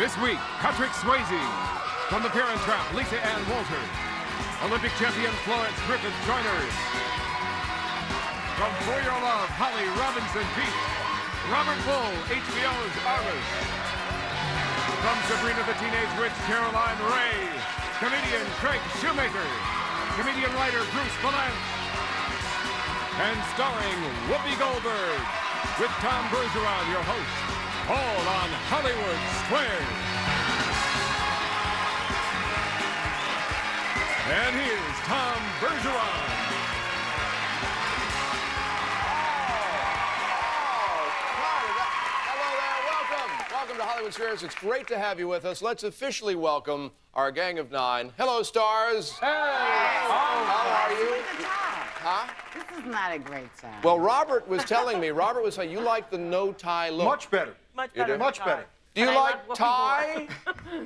This week, Patrick Swayze. From The Parent Trap, Lisa Ann Walter. Olympic champion Florence Griffith Joyner. From For Your Love, Holly Robinson Peete. Robert Wuhl, HBO's Arliss. From Sabrina the Teenage Witch, Caroline Rhea. Comedian Craig Shoemaker. Comedian writer Bruce Vilanch. And starring Whoopi Goldberg. With Tom Bergeron, your host. All on Hollywood Squares. And here's Tom Bergeron. Welcome to Hollywood Squares. It's great to have you with us. Let's officially welcome our gang of 9. Hello, stars. Hey. How are you? Huh? This is not a great time. Well, Robert was saying you like the no-tie look. Much better. Much better. Much better. Do you like tie?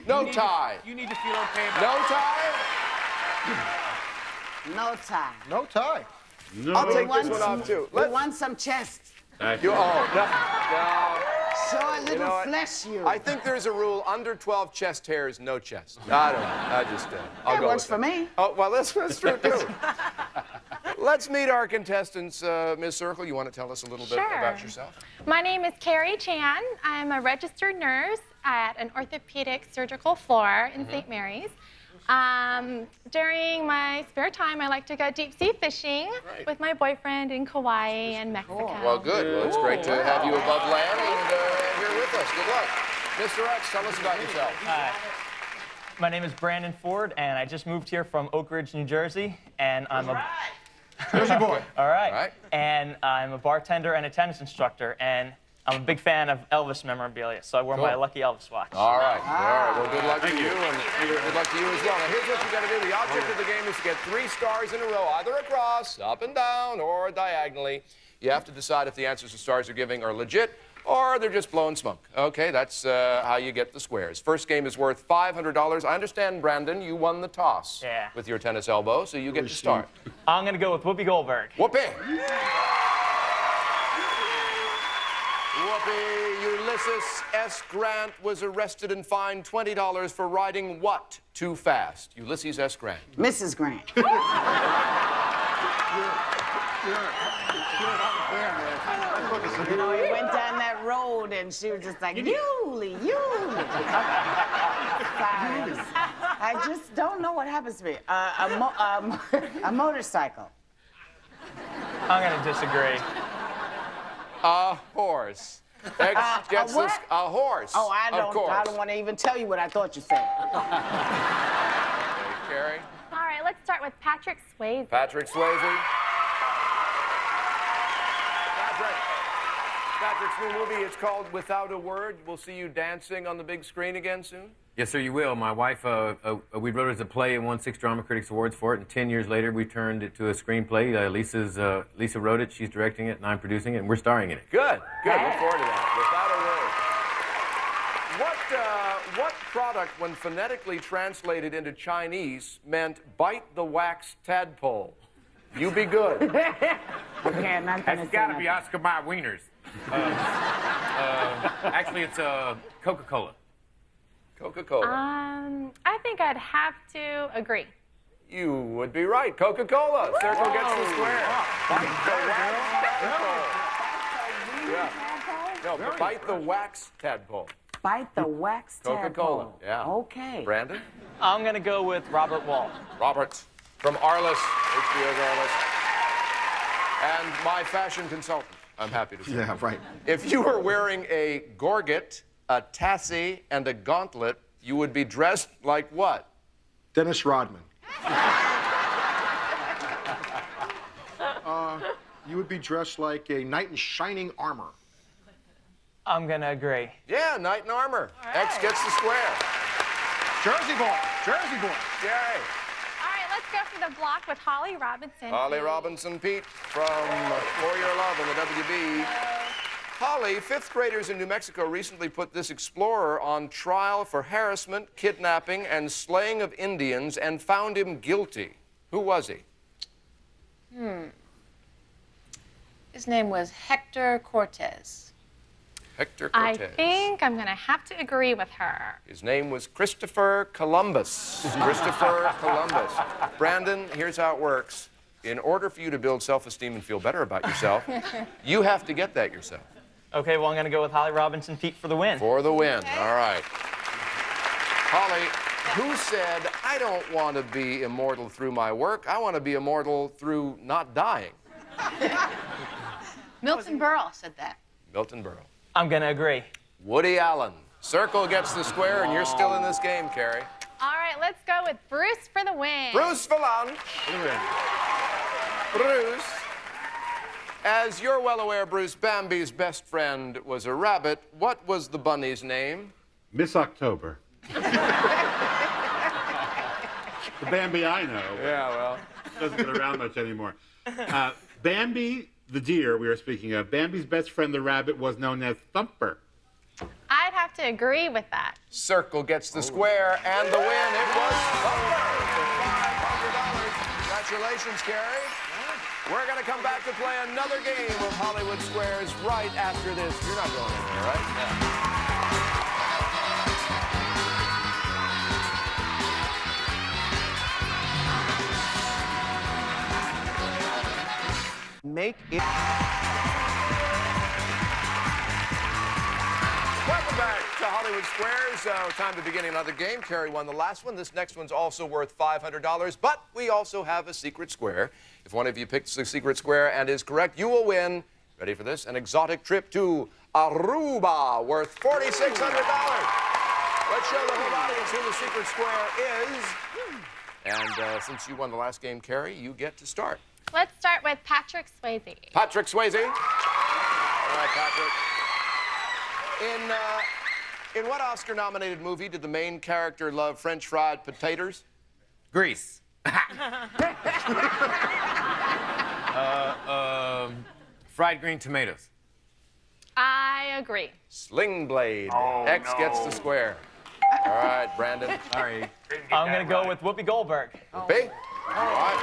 No tie. You need to feel okay about No tie? No tie. No tie. No. I'll take this one off, too. We want some chest. No. Show a little flesh, you. I think there's a rule, under 12 chest hairs, no chest. I don't know. I'll go works with for it. me. Oh, well, that's true, too. Let's meet our contestants. Ms. Circle, you want to tell us a little bit about yourself? My name is Carrie Chan. I'm a registered nurse at an orthopedic surgical floor in St. Mary's. During my spare time, I like to go deep-sea fishing with my boyfriend in Kauai and Mexico. Cool. Well, good. Well, it's great to have you above land and here with us. Good luck. Mr. X, tell us about yourself. Hi. My name is Brandon Ford, and I just moved here from Oak Ridge, New Jersey, and I'm a... Jersey boy. All right. All right. And I'm a bartender and a tennis instructor, and I'm a big fan of Elvis memorabilia, so I wore my Lucky Elvis watch. All right. Well, good luck to you, and good luck to you as well. Now, here's what you got to do. The object of the game is to get 3 stars in a row, either across, up and down, or diagonally. You have to decide if the answers the stars are giving are legit, or they're just blowing smoke. Okay, that's how you get the squares. First game is worth $500. I understand, Brandon, you won the toss with your tennis elbow, so you get to start. I'm going to go with Whoopi Goldberg. Whoopi! Whoopi, Ulysses S. Grant was arrested and fined $20 for riding what too fast? Ulysses S. Grant. Mrs. Grant. You know, he went down that road and she was just like, Yuli. I just don't know what happens to me. A motorcycle. I'm going to disagree. A horse. X gets what? a horse. Oh, I Of course. don't want to even tell you what I thought you said. Okay, Carrie. All right, let's start with Patrick Swayze. Patrick Swayze. Patrick's new movie, it's called Without a Word. We'll see you dancing on the big screen again soon. Yes, sir, you will. My wife, we wrote it as a play and won 6 Drama Critics Awards for it, and 10 years later, we turned it to a screenplay. Lisa wrote it, she's directing it, and I'm producing it, and we're starring in it. Good. Look forward to that. Without a Word. What product, when phonetically translated into Chinese, meant bite the wax tadpole? You be good. Okay, I'm not going to It's got to be Oscar Mayer Wieners. Actually, it's Coca-Cola. Coca-Cola. I think I'd have to agree. You would be right. Coca-Cola. Circle gets the square. Bite the wax tadpole. Yeah. No, but bite the wax tadpole. Bite the wax tadpole. Coca-Cola. Yeah. Okay. Brandon? I'm going to go with Robert Wuhl. Robert from Arliss, HBO's Arliss. And my fashion consultant, I'm happy to say. Yeah, right. If you were wearing a gorget, a tassie, and a gauntlet, you would be dressed like what? Dennis Rodman. You would be dressed like a knight in shining armor. I'm going to agree. Yeah, knight in armor. X gets the square. Jersey boy. Jersey boy. Yay. All right, let's go for the block with Holly Robinson. Holly Robinson Peete from For Your Love on the WB. Holly, 5th graders in New Mexico recently put this explorer on trial for harassment, kidnapping, and slaying of Indians and found him guilty. Who was he? His name was Hector Cortez. Hector I Cortez. think I'm going to have to agree with her. His name was Christopher Columbus. Christopher Columbus. Brandon, here's how it works. In order for you to build self-esteem and feel better about yourself, you have to get that yourself. Okay, well, I'm going to go with Holly Robinson Peete for the win. For the win. All right. Holly, who said, I don't want to be immortal through my work. I want to be immortal through not dying? Milton Berle said that. Milton Berle. I'm going to agree. Woody Allen. Circle gets the square, and you're still in this game, Carrie. All right, let's go with Bruce for the win. Bruce Vilanch. Bruce. As you're well aware, Bruce, Bambi's best friend was a rabbit. What was the bunny's name? Miss October. The Bambi I know Yeah, well. doesn't get around much anymore. Bambi, the deer we were speaking of, Bambi's best friend, the rabbit, was known as Thumper. I'd have to agree with that. Circle gets the square, and the win. It was Goldberg for $500. Congratulations, Carrie. We're going to come back to play another game of Hollywood Squares right after this. You're not going anywhere, right? Yeah. Make it. Welcome back to Hollywood Squares. Time to begin another game. Carrie won the last one. This next one's also worth $500, but we also have a secret square. If one of you picks the secret square and is correct, you will win, ready for this, an exotic trip to Aruba worth $4,600. Let's show the whole audience who the secret square is. And since you won the last game, Carrie, you get to start. Let's start with Patrick Swayze. Patrick Swayze. All right, Patrick. In what Oscar-nominated movie did the main character love French fried potatoes? Grease. Fried green tomatoes. I agree. Sling Blade. X gets the square. All right, Brandon. Sorry. I'm going to go with Whoopi Goldberg. Whoopi? All right.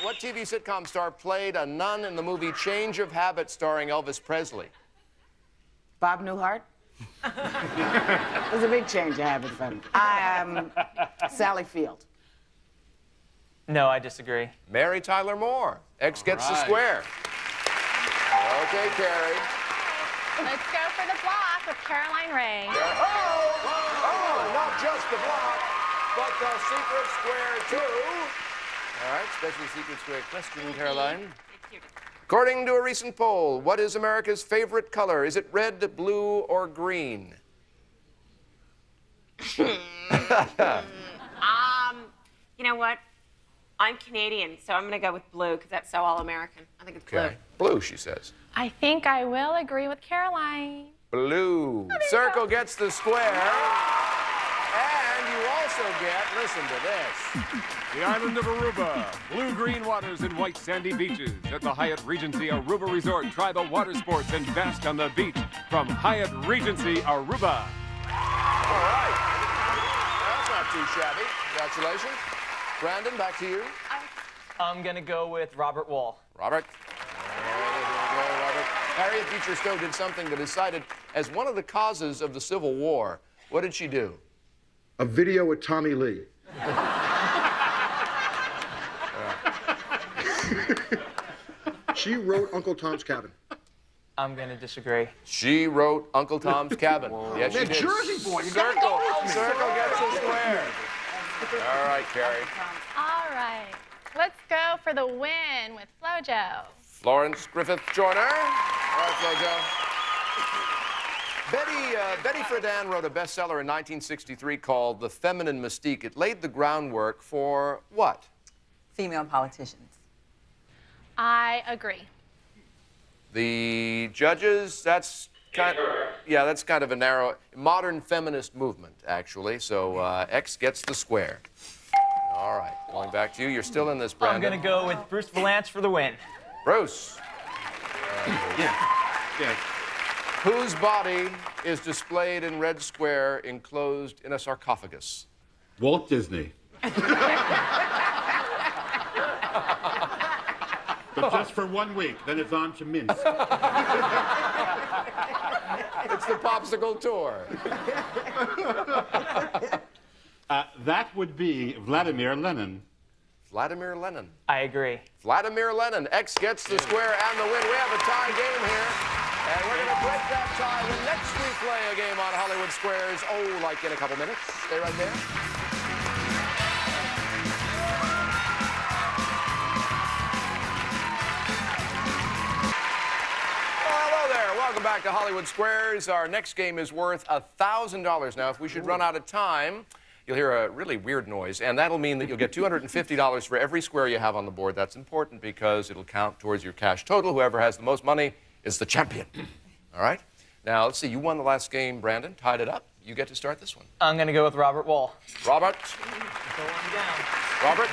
What TV sitcom star played a nun in the movie Change of Habit starring Elvis Presley? Bob Newhart. It was a big change of habit for me. Sally Field. No, I disagree. Mary Tyler Moore. X gets the square. Okay, Carrie. Let's go for the block with Caroline Rhea. Oh, not just the block, but the secret square, too. All right, special secret square question, Caroline. According to a recent poll, what is America's favorite color? Is it red, blue, or green? You know what? I'm Canadian, so I'm going to go with blue because that's so all-American. I think it's blue. Okay. Blue, she says. I think I will agree with Caroline. Blue. Circle gets the square. And you also get, listen to this. The island of Aruba. Blue-green waters and white sandy beaches. At the Hyatt Regency Aruba Resort, try the water sports and bask on the beach from Hyatt Regency Aruba. All right. That's not too shabby. Congratulations. Brandon, back to you. I'm going to go with Robert Wuhl. Robert. Robert. Harriet Beecher Stowe did something that is cited as one of the causes of the Civil War. What did she do? A video with Tommy Lee. She wrote Uncle Tom's Cabin. I'm going to disagree. She wrote Uncle Tom's Cabin. Yes, she did. Jersey boy, you Circle. Circle gets a square. All right, Carrie. All right. Let's go for the win with Flojo. Florence, Griffith, Joyner. All right, Flojo. Betty Friedan wrote a bestseller in 1963 called The Feminine Mystique. It laid the groundwork for what? Female politicians. I agree. The judges, that's kind of a narrow, modern feminist movement, actually. So X gets the square. All right, going back to you. You're still in this, Brandon. I'm going to go with Bruce Vilanch for the win. Bruce. Yeah. Whose body is displayed in Red Square enclosed in a sarcophagus? Walt Disney. But just for 1 week, then it's on to Minsk. It's the popsicle tour. That would be Vladimir Lenin. Vladimir Lenin. I agree. Vladimir Lenin. X gets the square and the win. We have a tie game here. And we're going to break that tie when next we play a game on Hollywood Squares. Oh, like in a couple minutes. Stay right there. Welcome back to Hollywood Squares. Our next game is worth $1,000. Now, if we should run out of time, you'll hear a really weird noise, and that'll mean that you'll get $250 for every square you have on the board. That's important because it'll count towards your cash total. Whoever has the most money is the champion. All right? Now, let's see. You won the last game, Brandon. Tied it up. You get to start this one. I'm going to go with Robert Wuhl. Robert. Go on down. Robert.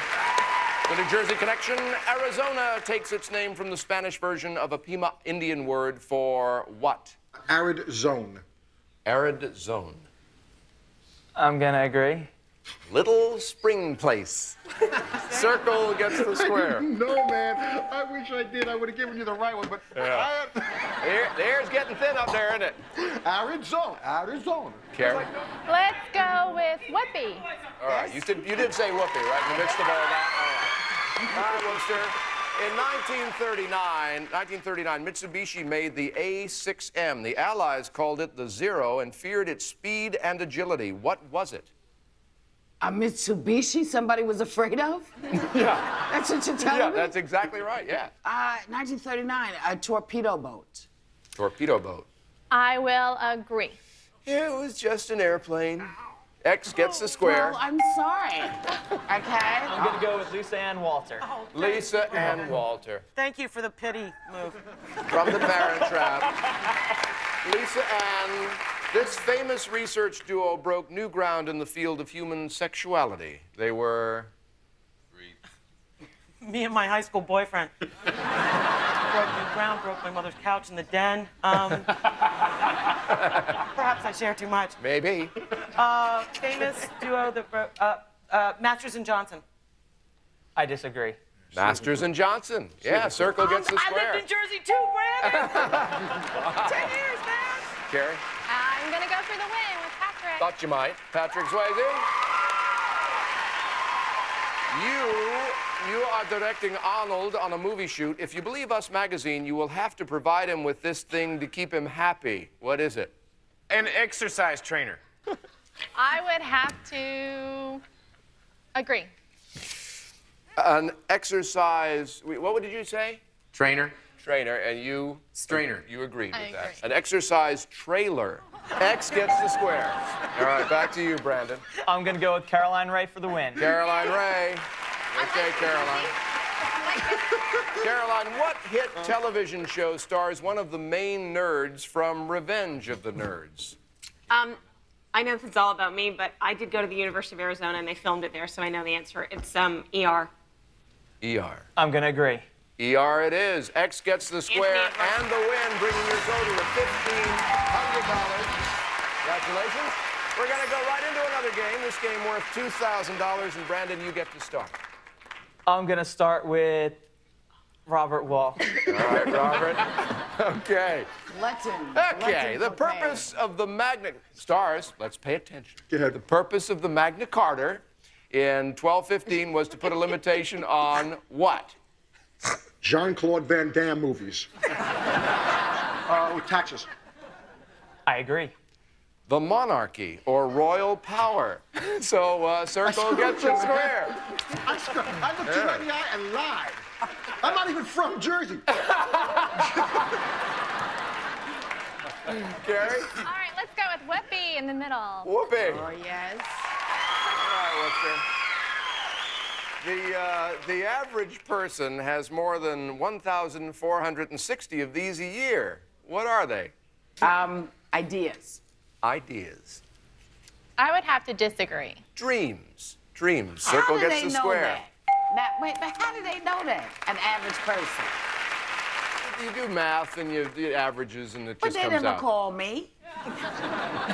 The New Jersey connection. Arizona takes its name from the Spanish version of a Pima Indian word for what? Arid zone. Arid zone. I'm going to agree. Little spring place. Circle gets the square. No, man. I wish I did. I would have given you the right one, but Yeah. The air's getting thin up there, isn't it? Arid zone. Arid zone. Carrie? Let's go with Whoopi. All right. You did say Whoopi, right? In the midst of all that? All right. All right, Wooster. In 1939, Mitsubishi made the A6M. The Allies called it the Zero and feared its speed and agility. What was it? A Mitsubishi somebody was afraid of? Yeah. That's what you're telling me? Yeah, that's exactly right, yeah. 1939, a torpedo boat. Torpedo boat. I will agree. It was just an airplane. X gets the square. Well, I'm sorry. Okay? I'm going to go with Lisa Ann Walter. Lisa and Walter. Thank you for the pity move. From the Parent Trap. Lisa Ann. This famous research duo broke new ground in the field of human sexuality. They were... Me and my high school boyfriend. Broke new ground, broke my mother's couch in the den. Perhaps I share too much. Maybe. Famous duo that broke, Masters and Johnson. I disagree. Masters and Johnson. Yeah, Circle gets the I square. lived in Jersey too, Brandon. 10 years, man. Carrie? I'm going to go for the win with Patrick. Thought you might. Patrick Swayze? You are directing Arnold on a movie shoot. If you believe Us Magazine, you will have to provide him with this thing to keep him happy. What is it? An exercise trainer. I would have to agree. An exercise... What did you say? Trainer. Trainer, and you... Strainer. You agreed with that. agree. An exercise trailer. X gets the square. All right, back to you, Brandon. I'm going to go with Caroline Ray for the win. Caroline Ray. Okay, Caroline. Caroline, what hit television show stars one of the main nerds from Revenge of the Nerds? I know this is all about me, but I did go to the University of Arizona and they filmed it there, so I know the answer. It's ER. ER. I'm going to agree. ER it is. X gets the square and the win, bringing your total to $1,500. Congratulations. We're going to go right into another game. This game worth $2,000, and Brandon, you get to start. I'm going to start with Robert Wuhl. All right, Robert. Okay. Okay, the purpose of the Magna... Stars, let's pay attention. Go ahead. The purpose of the Magna Carta in 1215 was to put a limitation on what? Jean-Claude Van Damme movies. With taxes. I agree. The monarchy, or royal power. So, Circle gets the square. I looked you right in the eye and lied. I'm not even from Jersey. Carrie? All right, let's go with Whoopi in the middle. Whoopi. Oh, yes. All right, Whoopi. The average person has more than 1,460 of these a year. What are they? Ideas. Ideas. I would have to disagree. Dreams. Dreams. Circle How do gets they the know square. that? Wait, but how do they know that? An average person. You do math and you do averages and it But just they comes didn't out. call me.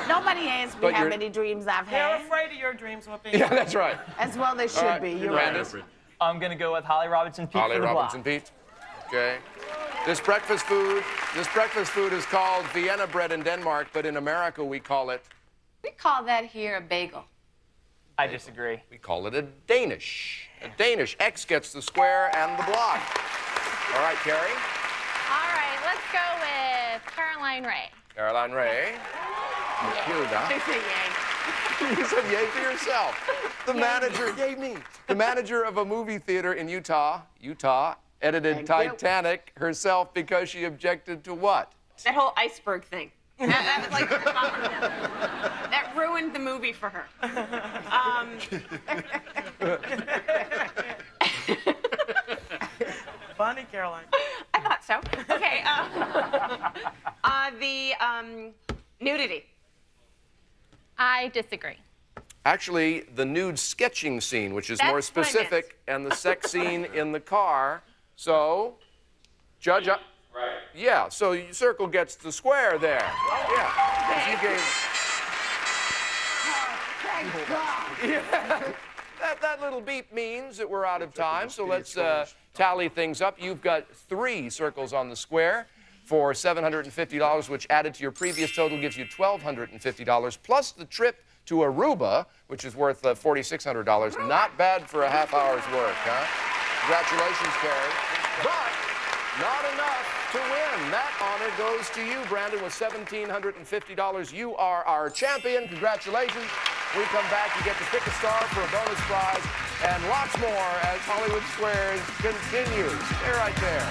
Nobody asked me But how you're- many dreams I've They're had. afraid of your dreams, Whoopi. Yeah, that's right. As well they should All right, be. You're Brandon. right. I'm going to go with Holly Robinson Peete Holly for the Robinson block. Peete. Okay. This breakfast food is called Vienna bread in Denmark, but in America we call it. We call that here a bagel. I disagree. We call it a Danish. A Danish. X gets the square and the block. All right, Carrie. All right, let's go with Caroline Rhea. Caroline Rhea. They say yay. You said yay for yourself. The manager, yay me. The manager of a movie theater in Utah, edited Titanic herself because she objected to what? That whole iceberg thing. That was like that ruined the movie for her. Funny, Caroline. I thought so. Okay. The nudity. I disagree. Actually, the nude sketching scene, which is more That's what I specific, and the sex scene in the car. So, judge up. Right. Yeah, so your circle gets the square there. Yeah. Because you gave. Thank God. Yeah. That little beep means that we're out of time, so let's tally things up. You've got 3 circles on the square for $750, which added to your previous total gives you $1,250, plus the trip to Aruba, which is worth $4,600. Not bad for a half hour's work, huh? Congratulations, Carrie. But not enough to win. That honor goes to you, Brandon, with $1,750. You are our champion. Congratulations. We come back, you get to pick a star for a bonus prize, and lots more as Hollywood Squares continues. Stay right there.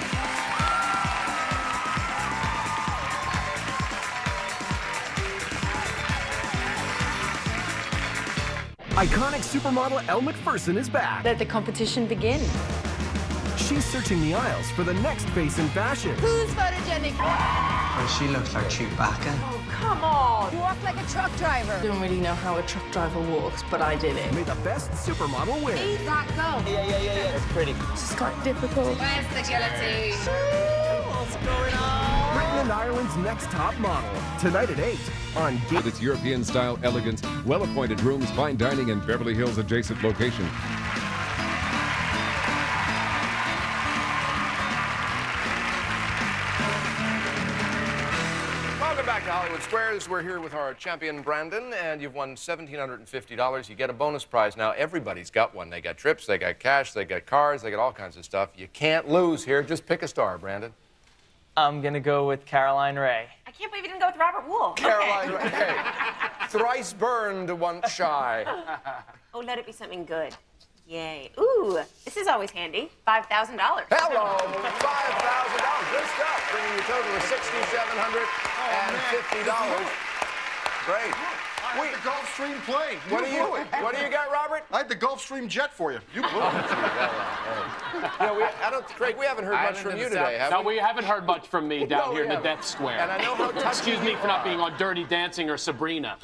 Iconic supermodel Elle Macpherson is back. Let the competition begin. She's searching the aisles for the next face in fashion. Who's photogenic? Well, she looks like Chewbacca. Oh, come on. You walk like a truck driver. I don't really know how a truck driver walks, but I did it. May the best supermodel win. Eat that, go. Yeah. That's pretty. This is quite difficult. Where's the guillotine? What's going on? Britain and Ireland's next top model. Tonight at 8 on Gate. With its European-style elegance, well-appointed rooms, fine dining, and Beverly Hills adjacent location. Back to Hollywood Squares. We're here with our champion, Brandon, and you've won $1,750. You get a bonus prize now. Everybody's got one. They got trips, they got cash, they got cars, they got all kinds of stuff. You can't lose here. Just pick a star, Brandon. I'm going to go with Caroline Rhea. I can't believe you didn't go with Robert Wuhl. Caroline Rhea. Okay. Thrice burned, once shy. Oh, let it be something good. Yay. Ooh, this is always handy. $5,000. Hello, $5,000. Good stuff. Bringing your total to $6,750. Great. I had the Gulfstream plane. What do you got, Robert? I had the Gulfstream jet for you. You blew it. Craig, we haven't heard much from you today, have we? No, we haven't heard much from me down here in the Death Square. And I know how touchy Excuse me for not being on Dirty Dancing or Sabrina.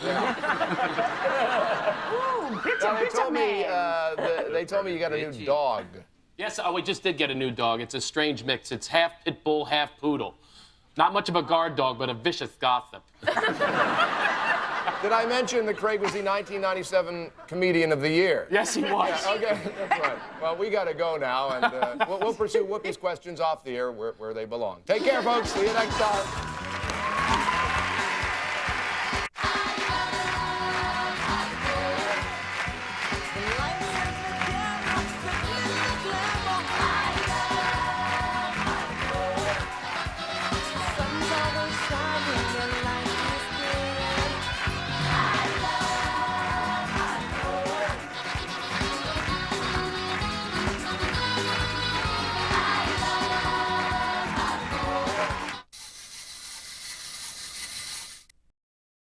They told me you got a new dog. Yes, we just did get a new dog. It's a strange mix. It's half pit bull, half poodle. Not much of a guard dog, but a vicious gossip. Did I mention that Craig was the 1997 Comedian of the Year? Yes, he was. Yeah, okay, that's right. Well, we got to go now, and we'll pursue Whoopi's questions off the air where they belong. Take care, folks. See you next time.